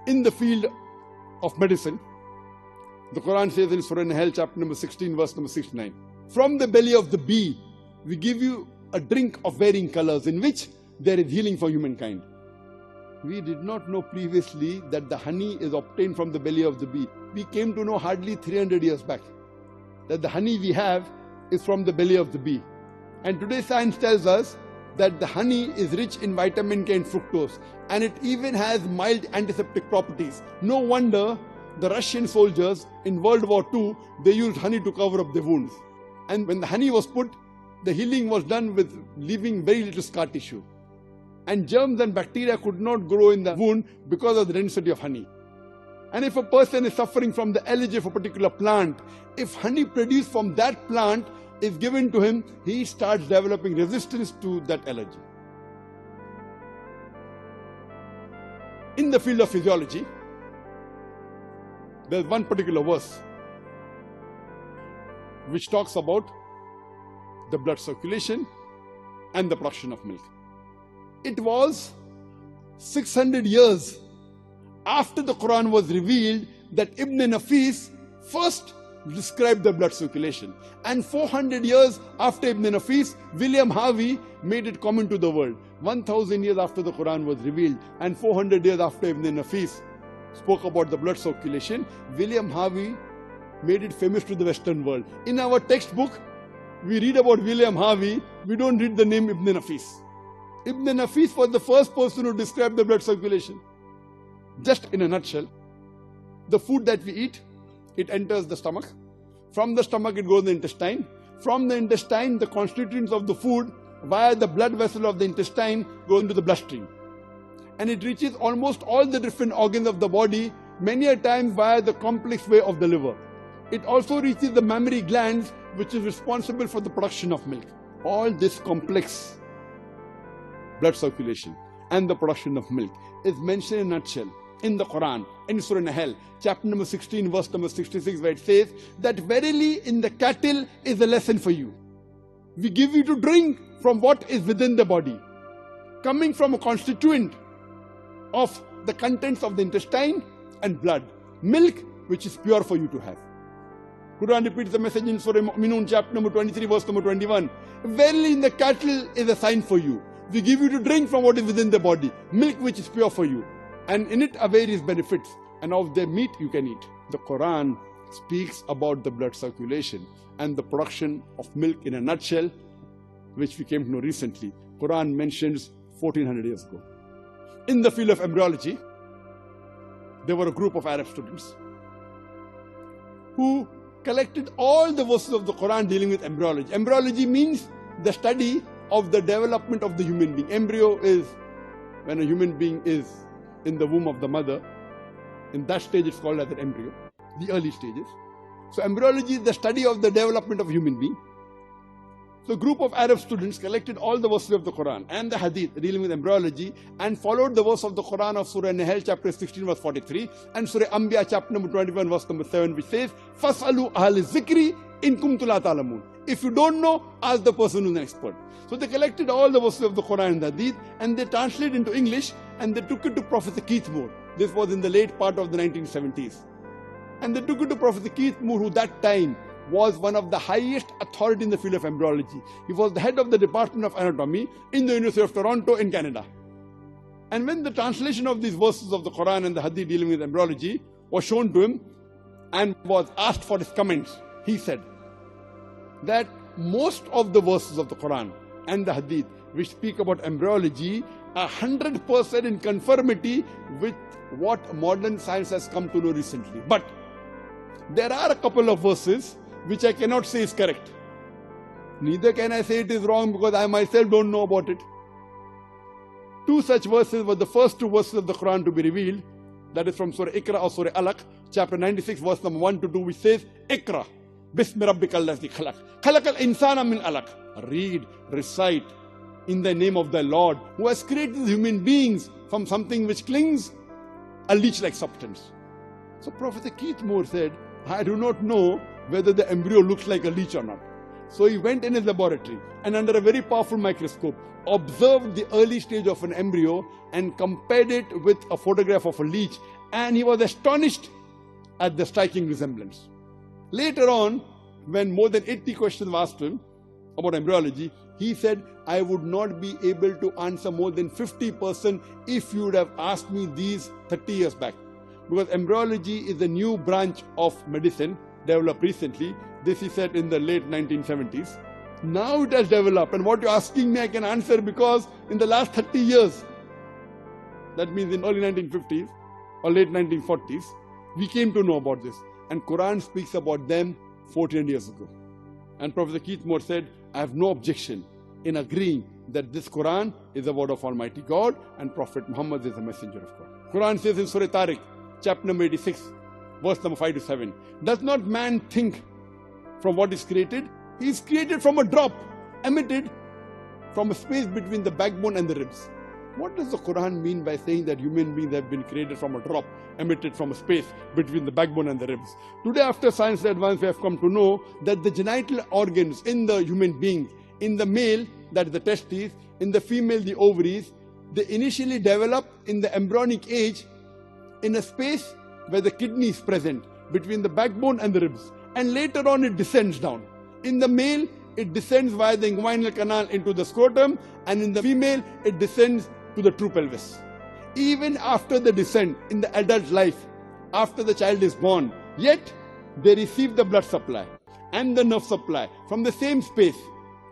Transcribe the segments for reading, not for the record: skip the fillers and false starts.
In the field of medicine, the Quran says in Surah An-Nahl, chapter number 16, verse number 69, from the belly of the bee, we give you a drink of varying colors in which there is healing for humankind. We did not know previously that the honey is obtained from the belly of the bee. We came to know hardly 300 years back that the honey we have is from the belly of the bee. And today science tells us that the honey is rich in vitamin K and fructose, and it even has mild antiseptic properties. No wonder the Russian soldiers in World War II, they used honey to cover up their wounds. And when the honey was put, the healing was done with leaving very little scar tissue. And germs and bacteria could not grow in the wound because of the density of honey. And if a person is suffering from the allergy of a particular plant, if honey produced from that plant is given to him, he starts developing resistance to that allergy. In the field of physiology, there's one particular verse which talks about the blood circulation and the production of milk. It was 600 years after the Quran was revealed that Ibn Nafis first described the blood circulation. And 400 years after Ibn Nafis, William Harvey made it common to the world. 1000 years after the Quran was revealed and 400 years after Ibn Nafis spoke about the blood circulation, William Harvey made it famous to the Western world. In our textbook, we read about William Harvey, we don't read the name Ibn Nafis. Ibn Nafis was the first person who described the blood circulation. Just in a nutshell, the food that we eat, it enters the stomach. From the stomach, it goes in the intestine. From the intestine, the constituents of the food via the blood vessel of the intestine go into the bloodstream. And it reaches almost all the different organs of the body, many a time via the complex way of the liver. It also reaches the mammary glands, which is responsible for the production of milk. All this complex blood circulation and the production of milk is mentioned in a nutshell in the Quran, in Surah An-Nahl, chapter number 16, verse number 66, where it says that verily in the cattle is a lesson for you. We give you to drink from what is within the body, coming from a constituent of the contents of the intestine and blood, milk which is pure for you to have. Quran repeats the message in Surah Mu'minun, chapter number 23, verse number 21. Verily in the cattle is a sign for you. We give you to drink from what is within the body, milk which is pure for you. And in it are various benefits, and of their meat you can eat. The Quran speaks about the blood circulation and the production of milk in a nutshell, which we came to know recently. Quran mentions 1400 years ago. In the field of embryology, there were a group of Arab students who collected all the verses of the Quran dealing with embryology. Embryology means the study of the development of the human being. Embryo is when a human being is in the womb of the mother. In that stage it's called as an embryo, the early stages. So embryology is the study of the development of a human being. So a group of Arab students collected all the verses of the Quran and the Hadith dealing with embryology and followed the verse of the Quran of Surah An-Nahl, chapter 16, verse 43, and Surah Anbiya, chapter number 21, verse number 7, which says, فَاسْأَلُوا أَهْلِ الذِّكْرِ إِن كُنتُمْ لَا تَعْلَمُونَ. If you don't know, ask the person who's an expert. So they collected all the verses of the Quran and the Hadith and they translated into English and they took it to Professor Keith Moore. This was in the late part of the 1970s. And they took it to Professor Keith Moore, who that time was one of the highest authority in the field of embryology. He was the head of the Department of Anatomy in the University of Toronto in Canada. And when the translation of these verses of the Quran and the Hadith dealing with embryology was shown to him and was asked for his comments, he said that most of the verses of the Quran and the Hadith which speak about embryology are 100% in conformity with what modern science has come to know recently. But there are a couple of verses which I cannot say is correct. Neither can I say it is wrong because I myself don't know about it. Two such verses were the first two verses of the Quran to be revealed. That is from Surah Iqra or Surah Alaq, chapter 96, verse number 1 to 2, which says, Iqra, Bismi Rabbika allazi khalaq. Khalaqal insana min alaq. Read, recite, in the name of the Lord, who has created human beings from something which clings, a leech-like substance. So Professor Keith Moore said, I do not know whether the embryo looks like a leech or not. So he went in his laboratory and under a very powerful microscope observed the early stage of an embryo and compared it with a photograph of a leech And he was astonished at the striking resemblance. Later on, when more than 80 questions were asked him about embryology, he said, I would not be able to answer more than 50% if you would have asked me these 30 years back. Because embryology is a new branch of medicine developed recently. This he said in the late 1970s. Now it has developed, and what you're asking me I can answer, because in the last 30 years, that means in early 1950s or late 1940s, we came to know about this. And Quran speaks about them 14 years ago. And Professor Keith Moore said, I have no objection in agreeing that this Quran is the word of Almighty God and Prophet Muhammad is the messenger of God. Quran says in Surah Tariq, chapter number 86, verse number 5 to 7, does not man think from what is created? He is created from a drop, emitted from a space between the backbone and the ribs. What does the Quran mean by saying that human beings have been created from a drop, emitted from a space between the backbone and the ribs? Today, after science advance, we have come to know that the genital organs in the human being, in the male, that is the testes, in the female, the ovaries, they initially develop in the embryonic age in a space where the kidney is present between the backbone and the ribs. And later on, it descends down. In the male, it descends via the inguinal canal into the scrotum, and in the female, it descends to the true pelvis. Even after the descent in the adult life, after the child is born, yet they receive the blood supply and the nerve supply from the same space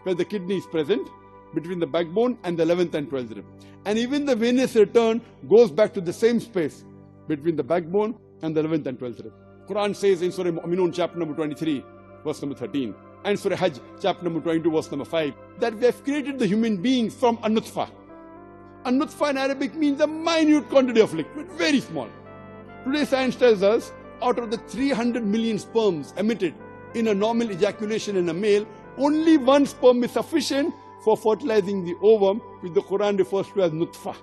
where the kidney is present between the backbone and the 11th and 12th rib. And even the venous return goes back to the same space between the backbone and the 11th and 12th rib. Quran says in Surah Mu'minun chapter number 23, verse number 13, and Surah Hajj chapter number 22, verse number 5, that we have created the human beings from a nutfa. A nutfa in Arabic means a minute quantity of liquid, very small. Today science tells us, out of the 300 million sperms emitted in a normal ejaculation in a male, only one sperm is sufficient for fertilizing the ovum, which the Quran refers to as nutfa.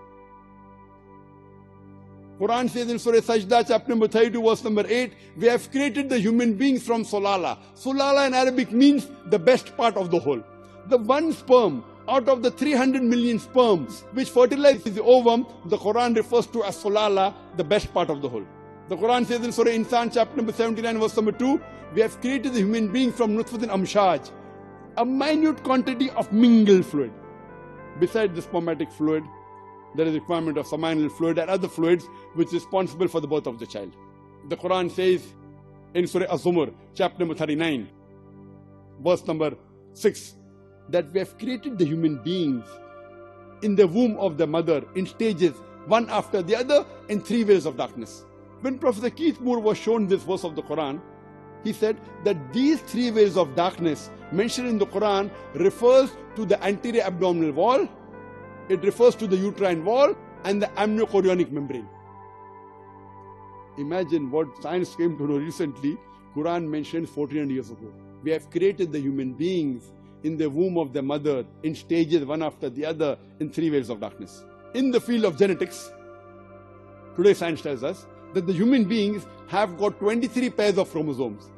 Quran says in Surah Sajda, chapter number 32, verse number 8, we have created the human beings from sulala. Sulala in Arabic means the best part of the whole. The one sperm out of the 300 million sperms which fertilize the ovum, the Quran refers to as sulala, the best part of the whole. The Quran says in Surah Insan, chapter number 79, verse number 2, we have created the human being from nutfatin amshaj, a minute quantity of mingled fluid. Besides the spermatic fluid, there is a requirement of seminal fluid and other fluids which is responsible for the birth of the child. The Quran says in Surah Az-Zumar, chapter number 39, verse number 6, that we have created the human beings in the womb of the mother in stages, one after the other, in 3 veils of darkness. When Professor Keith Moore was shown this verse of the Quran, he said that these 3 veils of darkness mentioned in the Quran refers to the anterior abdominal wall, it refers to the uterine wall and the amniochorionic membrane. Imagine what science came to know recently, Quran mentioned 1400 years ago. We have created the human beings in the womb of the mother in stages, one after the other, in 3 veils of darkness. In the field of genetics, today science tells us that the human beings have got 23 pairs of chromosomes.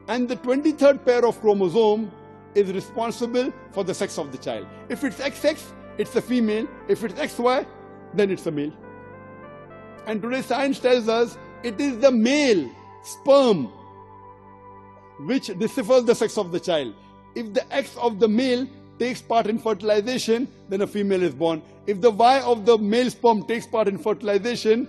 And the 23rd pair of chromosome is responsible for the sex of the child. If it's XX, it's a female. If it's XY, then it's a male. And today science tells us it is the male sperm which deciphers the sex of the child. If the X of the male takes part in fertilization, then a female is born. If the Y of the male sperm takes part in fertilization,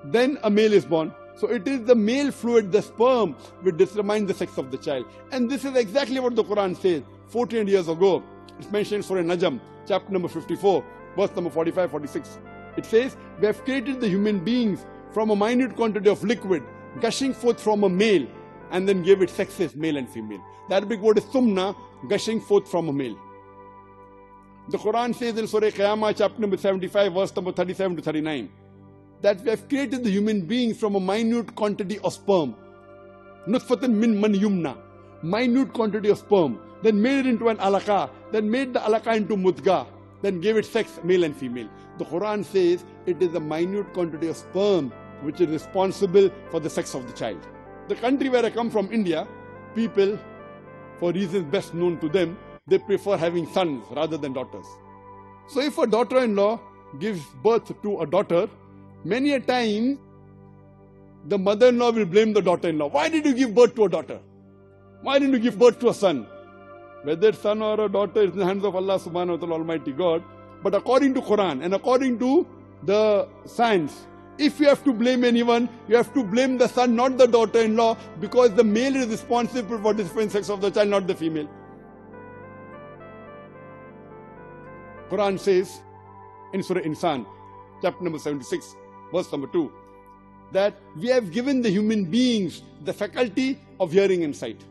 then a male is born. So it is the male fluid, the sperm, which determines the sex of the child. And this is exactly what the Quran says 1400 years ago. It's mentioned in Surah Najm, chapter number 54, verse number 45-46. It says, we have created the human beings from a minute quantity of liquid gushing forth from a male, and then gave it sexes, male and female. The Arabic word is sumna, gushing forth from a male. The Quran says in Surah Qiyamah, chapter number 75, verse number 37-39, that we have created the human beings from a minute quantity of sperm. Nutfatan min man yumna, minute quantity of sperm, then made it into an alaka, then made the alaka into mudga, then gave it sex, male and female. The Quran says it is a minute quantity of sperm which is responsible for the sex of the child. The country where I come from, India, people, for reasons best known to them, they prefer having sons rather than daughters. So if a daughter-in-law gives birth to a daughter, many a time the mother-in-law will blame the daughter-in-law. Why did you give birth to a daughter? Why didn't you give birth to a son? Whether son or a daughter is in the hands of Allah subhanahu wa ta'ala, Almighty God. But according to Quran and according to the science, if you have to blame anyone, you have to blame the son, not the daughter-in-law, because the male is responsible for the different sex of the child, not the female. Quran says in Surah Insan, chapter number 76, verse number 2, that we have given the human beings the faculty of hearing and sight.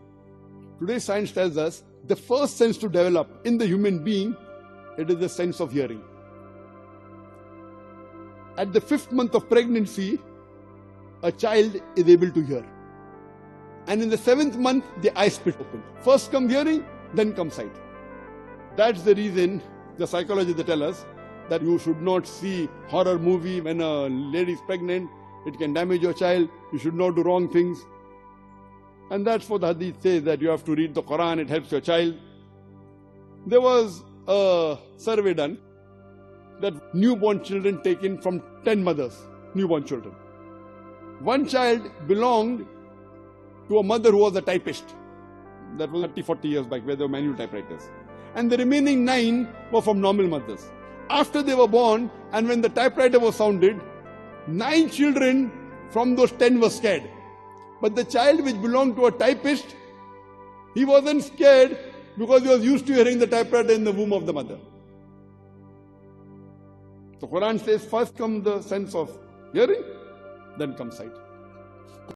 Today science tells us the first sense to develop in the human being, it is the sense of hearing. At the 5th month of pregnancy, a child is able to hear. And in the 7th month, the eyes split open. First comes hearing, then comes sight. That's the reason the psychologists tell us that you should not see horror movie when a lady is pregnant. It can damage your child. You should not do wrong things. And that's what the Hadith says, that you have to read the Quran. It helps your child. There was a survey done that newborn children taken from 10 mothers, newborn children. One child belonged to a mother who was a typist. That was 30-40 years back, where there were manual typewriters. And the remaining 9 were from normal mothers. After they were born, and when the typewriter was sounded, 9 children from those 10 were scared. But the child which belonged to a typist, he wasn't scared because he was used to hearing the typewriter in the womb of the mother. The Quran says first comes the sense of hearing, then comes sight.